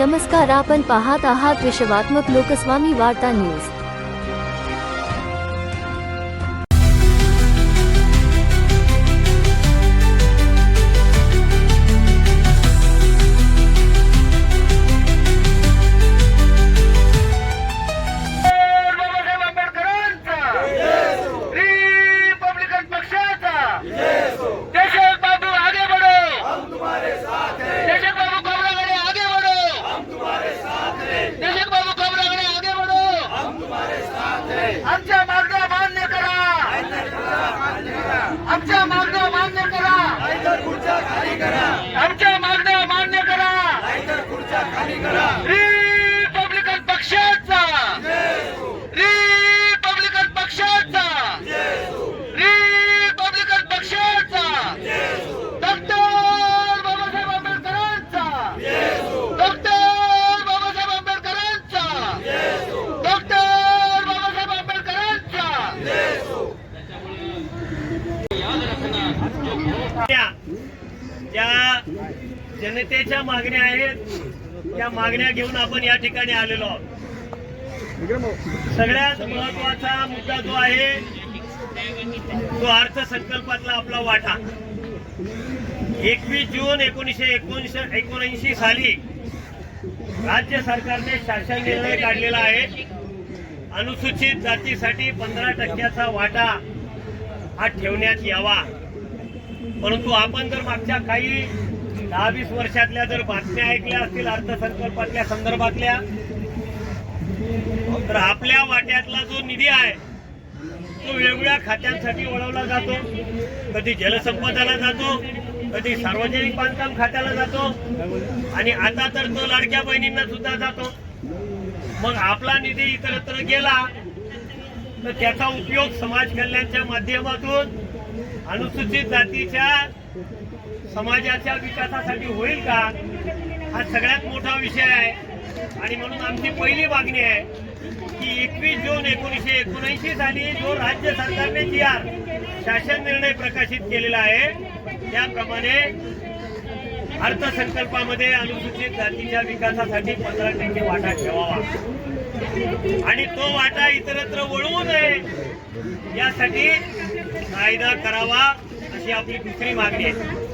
नमस्कार, आपण पाहत आहात विश्वात्मक लोकस्वामी वार्ता न्यूज। आमच्या मागण्या मान्य करा, आमच्या मागण्या मान्य करा, नाहीतर खुर्च्या खाली करा, आमच्या मागण्या मान्य करा, नाहीतर खुर्च्या खाली करा। रिपब्लिकन पक्षाचा, रिपब्लिकन पक्षाचा, रिपब्लिकन पक्षाचा, डॉक्टर बाबासाहेब आंबेडकरांचा, डॉक्टर बाबासाहेब आंबेडकरांचा, डॉक्टर ज्या जनतेच्या मागण्या आहेत त्या मागण्या घेऊन आपण या ठिकाणी आलेलो आहोत। सगळ्यात महत्वाचा मुद्दा जो आहे तो अर्थसंकल्पातला आपला वाटा। 21 जून 1979 साली राज्य सरकारने शासन निर्णय काढलेला आहे। अनुसूचित जातीसाठी 15% वाटा हा ठेवण्यात यावा। परंतु आपण जर मागच्या काही 10-20 वर्षातल्या जर बातम्या ऐकल्या असतील अर्थसंकल्पातल्या संदर्भातल्या, तर आपल्या वाट्यातला जो निधी आहे तो वेगवेगळ्या खात्यांसाठी वळवला जातो। कधी जलसंपदाला जातो, कधी सार्वजनिक बांधकाम खात्याला जातो आणि आता तर तो लाडक्या बहिणींना सुद्धा जातो। मग आपला निधी इतरत्र गेला तर त्याचा उपयोग समाज कल्याणच्या माध्यमातून अनुसूचित जातीच्या समाजाच्या विकासासाठी होईल का, हा सगळ्यात मोठा विषय आहे। आणि म्हणून आमची पहिली मागणी आहे की 21 जून 1979 साली जो राज्य सरकारने शासन निर्णय प्रकाशित केलेला आहे त्याप्रमाणे अर्थसंकल्पामध्ये अनुसूचित जातीच्या विकासासाठी 15% वाटा ठेवावा आणि तो वाटा इतरत्र वळवू नये यासाठी कायदा करावा अशी आपली दुसरी मागणी आहे।